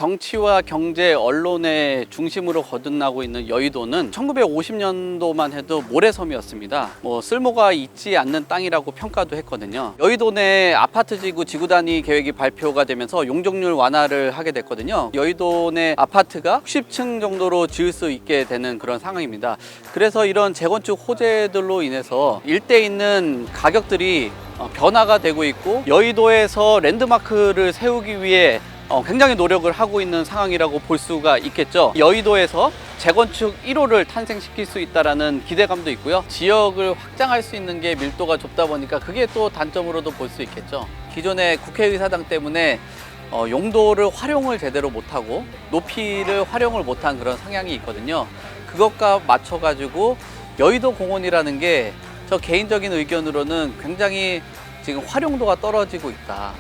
정치와 경제, 언론의 중심으로 거듭나고 있는 여의도는 1950년도만 해도 모래섬이었습니다. 쓸모가 있지 않는 땅이라고 평가도 했거든요. 여의도 내 아파트 지구 지구 단위 계획이 발표가 되면서 용적률 완화를 하게 됐거든요. 여의도 내 아파트가 60층 정도로 지을 수 있게 되는 그런 상황입니다. 그래서 이런 재건축 호재들로 인해서 일대에 있는 가격들이 변화가 되고 있고, 여의도에서 랜드마크를 세우기 위해 굉장히 노력을 하고 있는 상황이라고 볼 수가 있겠죠. 여의도에서 재건축 1호를 탄생시킬 수 있다는 기대감도 있고요. 지역을 확장할 수 있는 게 밀도가 좁다 보니까 그게 또 단점으로도 볼 수 있겠죠. 기존의 국회의사당 때문에 용도를 활용을 제대로 못하고 높이를 활용을 못한 그런 성향이 있거든요. 그것과 맞춰가지고 여의도 공원이라는 게 저 개인적인 의견으로는 굉장히 지금 활용도가 떨어지고 있다.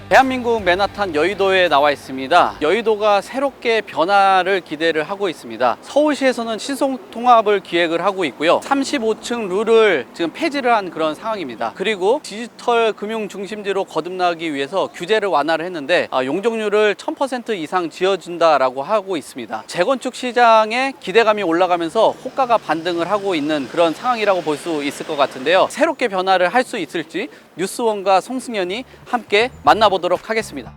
대한민국 맨하탄 여의도에 나와 있습니다. 여의도가 새롭게 변화를 기대를 하고 있습니다. 서울시에서는 신속통합을 기획을 하고 있고요. 35층 룰을 지금 폐지를 한 그런 상황입니다. 그리고 디지털 금융 중심지로 거듭나기 위해서 규제를 완화를 했는데 용적률을 1000% 이상 지어준다라고 하고 있습니다. 재건축 시장에 기대감이 올라가면서 호가가 반등을 하고 있는 그런 상황이라고 볼 수 있을 것 같은데요. 새롭게 변화를 할 수 있을지 뉴스원과 송승현이 함께 만나보도록 하겠습니다.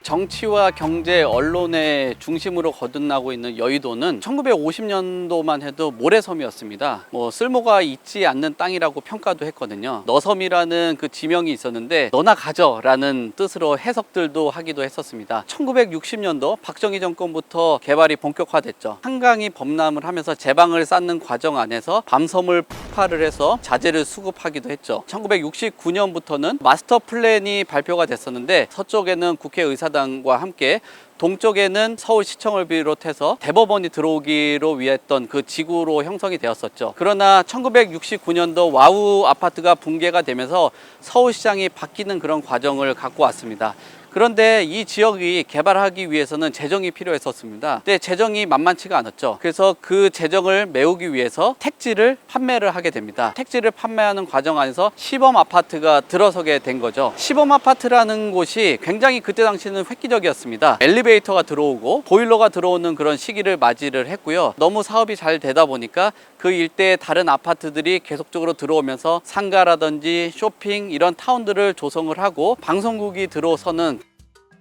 정치와 경제, 언론의 중심으로 거듭나고 있는 여의도는 1950년도만 해도 모래섬이었습니다. 쓸모가 있지 않는 땅이라고 평가도 했거든요. 너섬이라는 그 지명이 있었는데 너나 가져라는 뜻으로 해석들도 하기도 했었습니다. 1960년도 박정희 정권부터 개발이 본격화됐죠. 한강이 범람을 하면서 제방을 쌓는 과정 안에서 밤섬을 폭발을 해서 자재를 수급하기도 했죠. 1969년부터는 마스터 플랜이 발표가 됐었는데 서쪽에는 국회의사당과 함께 동쪽에는 서울시청을 비롯해서 대법원이 들어오기로 위했던 그 지구로 형성이 되었었죠. 그러나 1969년도 와우 아파트가 붕괴가 되면서 서울시장이 바뀌는 그런 과정을 갖고 왔습니다. 그런데 이 지역이 개발하기 위해서는 재정이 필요했었습니다. 근데 재정이 만만치가 않았죠. 그래서 그 재정을 메우기 위해서 택지를 판매를 하게 됩니다. 택지를 판매하는 과정 안에서 시범 아파트가 들어서게 된 거죠. 시범 아파트라는 곳이 굉장히 그때 당시는 획기적이었습니다. 엘리베이터가 들어오고 보일러가 들어오는 그런 시기를 맞이를 했고요. 너무 사업이 잘 되다 보니까 그 일대에 다른 아파트들이 계속적으로 들어오면서 상가라든지 쇼핑 이런 타운들을 조성을 하고 방송국이 들어서는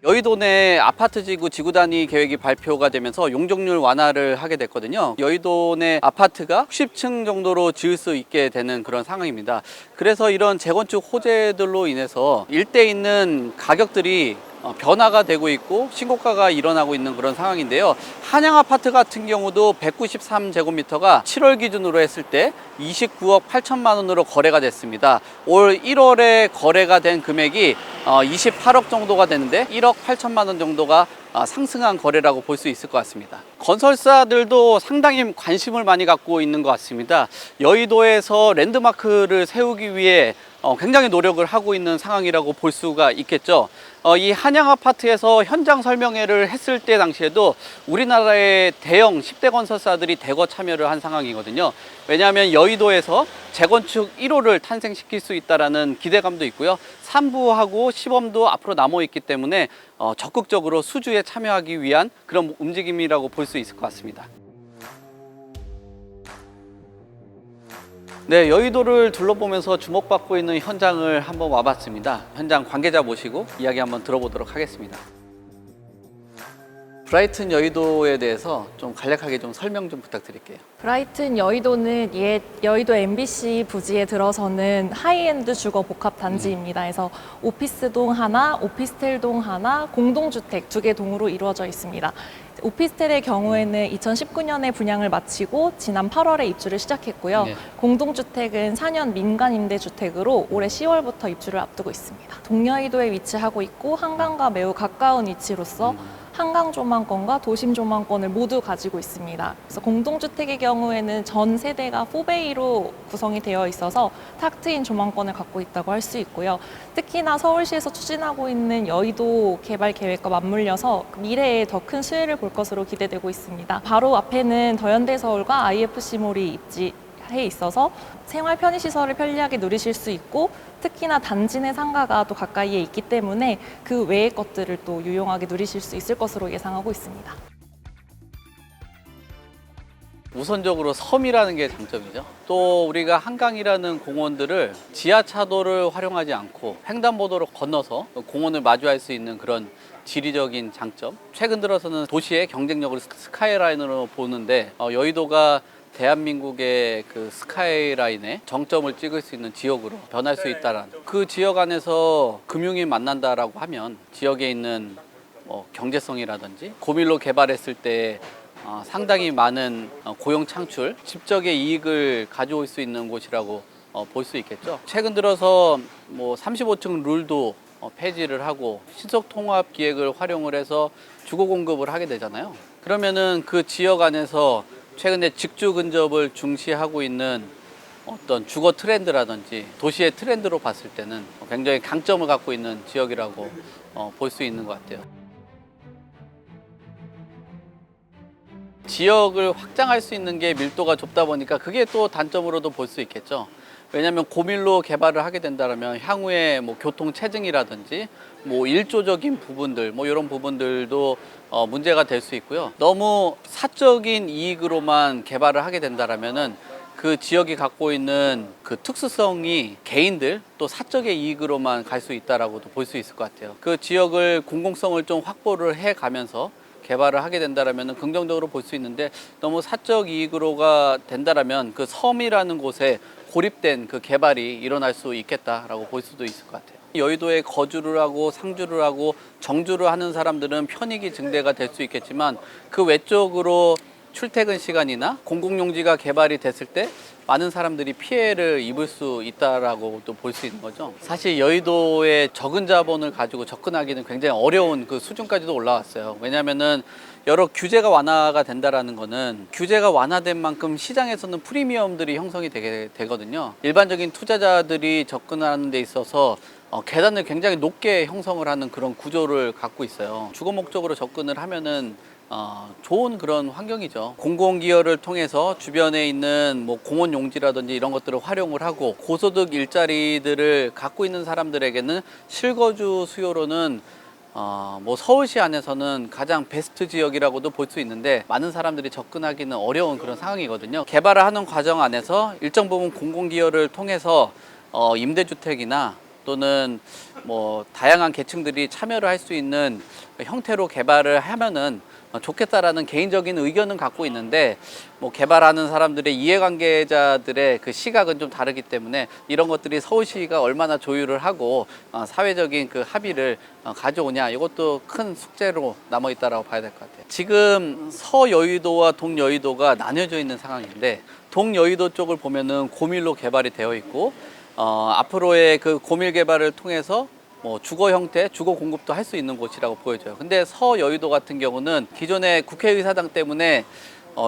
여의도 내 아파트 지구 지구 단위 계획이 발표가 되면서 용적률 완화를 하게 됐거든요. 여의도 내 아파트가 60층 정도로 지을 수 있게 되는 그런 상황입니다. 그래서 이런 재건축 호재들로 인해서 일대에 있는 가격들이 변화가 되고 있고 신고가가 일어나고 있는 그런 상황인데요. 한양 아파트 같은 경우도 193제곱미터가 7월 기준으로 했을 때 29억 8천만 원으로 거래가 됐습니다. 올 1월에 거래가 된 금액이 28억 정도가 되는데 1억 8천만 원 정도가 상승한 거래라고 볼 수 있을 것 같습니다. 건설사들도 상당히 관심을 많이 갖고 있는 것 같습니다. 여의도에서 랜드마크를 세우기 위해 굉장히 노력을 하고 있는 상황이라고 볼 수가 있겠죠. 이 한양 아파트에서 현장 설명회를 했을 때 당시에도 우리나라의 대형 10대 건설사들이 대거 참여를 한 상황이거든요. 왜냐하면 여의도에서 재건축 1호를 탄생시킬 수 있다는 기대감도 있고요. 3부하고 시범도 앞으로 남아 있기 때문에 적극적으로 수주에 참여하기 위한 그런 움직임이라고 볼 수 있을 것 같습니다. 네, 여의도를 둘러보면서 주목받고 있는 현장을 한번 와봤습니다. 현장 관계자 모시고 이야기 한번 들어보도록 하겠습니다. 브라이튼 여의도에 대해서 좀 간략하게 좀 설명 좀 부탁드릴게요. 브라이튼 여의도는 옛 여의도 MBC 부지에 들어서는 하이엔드 주거 복합 단지입니다. 그래서 오피스동 하나, 오피스텔동 하나, 공동주택 2개 동으로 이루어져 있습니다. 오피스텔의 경우에는 2019년에 분양을 마치고 지난 8월에 입주를 시작했고요. 네. 공동주택은 4년 민간 임대주택으로 올해 10월부터 입주를 앞두고 있습니다. 동여의도에 위치하고 있고 한강과 매우 가까운 위치로서 한강 조망권과 도심 조망권을 모두 가지고 있습니다. 그래서 공동주택의 경우에는 전 세대가 4베이로 구성이 되어 있어서 탁 트인 조망권을 갖고 있다고 할 수 있고요. 특히나 서울시에서 추진하고 있는 여의도 개발 계획과 맞물려서 미래에 더 큰 수혜를 볼 것으로 기대되고 있습니다. 바로 앞에는 더현대서울과 IFC몰이 해 있어서 생활 편의시설을 편리하게 누리실 수 있고 특히나 단지 내 상가가 또 가까이에 있기 때문에 그 외의 것들을 또 유용하게 누리실 수 있을 것으로 예상하고 있습니다. 우선적으로 섬이라는 게 장점이죠. 또 우리가 한강이라는 공원들을 지하차도를 활용하지 않고 횡단보도를 건너서 공원을 마주할 수 있는 그런 지리적인 장점. 최근 들어서는 도시의 경쟁력을 스카이라인으로 보는데 여의도가 대한민국의 그 스카이라인의 정점을 찍을 수 있는 지역으로 변할 수 있다는, 그 지역 안에서 금융이 만난다라고 하면 지역에 있는 경제성이라든지 고밀로 개발했을 때 상당히 많은 고용 창출, 집적의 이익을 가져올 수 있는 곳이라고 볼 수 있겠죠. 최근 들어서 35층 룰도 폐지를 하고 신속 통합 기획을 활용을 해서 주거 공급을 하게 되잖아요. 그러면은 그 지역 안에서 최근에 직주 근접을 중시하고 있는 어떤 주거 트렌드라든지 도시의 트렌드로 봤을 때는 굉장히 강점을 갖고 있는 지역이라고 볼 수 있는 것 같아요. 지역을 확장할 수 있는 게 밀도가 좁다 보니까 그게 또 단점으로도 볼 수 있겠죠. 왜냐하면 고밀로 개발을 하게 된다면 향후에 교통 체증이라든지 일조적인 부분들 이런 부분들도 문제가 될 수 있고요. 너무 사적인 이익으로만 개발을 하게 된다면은 그 지역이 갖고 있는 그 특수성이 개인들 또 사적의 이익으로만 갈 수 있다라고도 볼 수 있을 것 같아요. 그 지역을 공공성을 좀 확보를 해 가면서 개발을 하게 된다면 긍정적으로 볼 수 있는데, 너무 사적 이익으로가 된다면 그 섬이라는 곳에 고립된 그 개발이 일어날 수 있겠다라고 볼 수도 있을 것 같아요. 여의도에 거주를 하고 상주를 하고 정주를 하는 사람들은 편익이 증대가 될 수 있겠지만 그 외적으로 출퇴근 시간이나 공공용지가 개발이 됐을 때 많은 사람들이 피해를 입을 수 있다라고도 볼 수 있는 거죠. 사실 여의도에 적은 자본을 가지고 접근하기는 굉장히 어려운 그 수준까지도 올라왔어요. 왜냐하면은 여러 규제가 완화가 된다라는 거는 규제가 완화된 만큼 시장에서는 프리미엄들이 형성이 되거든요. 일반적인 투자자들이 접근하는 데 있어서 계단을 굉장히 높게 형성을 하는 그런 구조를 갖고 있어요. 주거 목적으로 접근을 하면은 좋은 그런 환경이죠. 공공기여를 통해서 주변에 있는 공원 용지라든지 이런 것들을 활용을 하고 고소득 일자리들을 갖고 있는 사람들에게는 실거주 수요로는 서울시 안에서는 가장 베스트 지역이라고도 볼 수 있는데 많은 사람들이 접근하기는 어려운 그런 상황이거든요. 개발을 하는 과정 안에서 일정 부분 공공기여를 통해서 임대주택이나 또는 다양한 계층들이 참여를 할 수 있는 형태로 개발을 하면은 좋겠다라는 개인적인 의견은 갖고 있는데 개발하는 사람들의 이해관계자들의 그 시각은 좀 다르기 때문에 이런 것들이 서울시가 얼마나 조율을 하고 사회적인 그 합의를 가져오냐, 이것도 큰 숙제로 남아 있다라고 봐야 될 것 같아요. 지금 서여의도와 동여의도가 나뉘어져 있는 상황인데 동여의도 쪽을 보면은 고밀로 개발이 되어 있고 앞으로의 그 고밀 개발을 통해서 주거 형태, 주거 공급도 할 수 있는 곳이라고 보여져요. 근데 서여의도 같은 경우는 기존의 국회의사당 때문에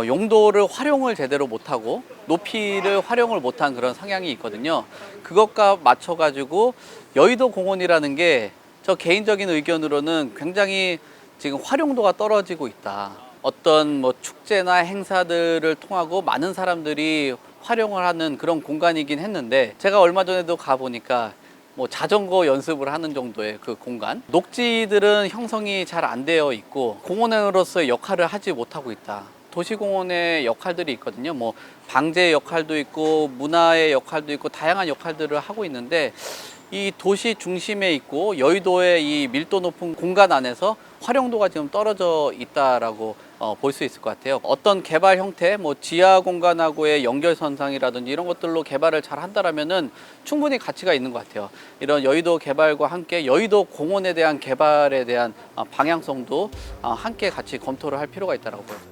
용도를 활용을 제대로 못하고 높이를 활용을 못한 그런 성향이 있거든요. 그것과 맞춰가지고 여의도 공원이라는 게 저 개인적인 의견으로는 굉장히 지금 활용도가 떨어지고 있다. 어떤 축제나 행사들을 통하고 많은 사람들이 활용을 하는 그런 공간이긴 했는데 제가 얼마 전에도 가보니까 자전거 연습을 하는 정도의 그 공간, 녹지들은 형성이 잘 안 되어 있고 공원으로서의 역할을 하지 못하고 있다. 도시공원의 역할들이 있거든요. 방제 역할도 있고 문화의 역할도 있고 다양한 역할들을 하고 있는데 이 도시 중심에 있고 여의도의 이 밀도 높은 공간 안에서 활용도가 지금 떨어져 있다라고 볼 수 있을 것 같아요. 어떤 개발 형태, 지하 공간하고의 연결선상이라든지 이런 것들로 개발을 잘 한다라면은 충분히 가치가 있는 것 같아요. 이런 여의도 개발과 함께 여의도 공원에 대한 개발에 대한 방향성도 함께 같이 검토를 할 필요가 있다고 보여요.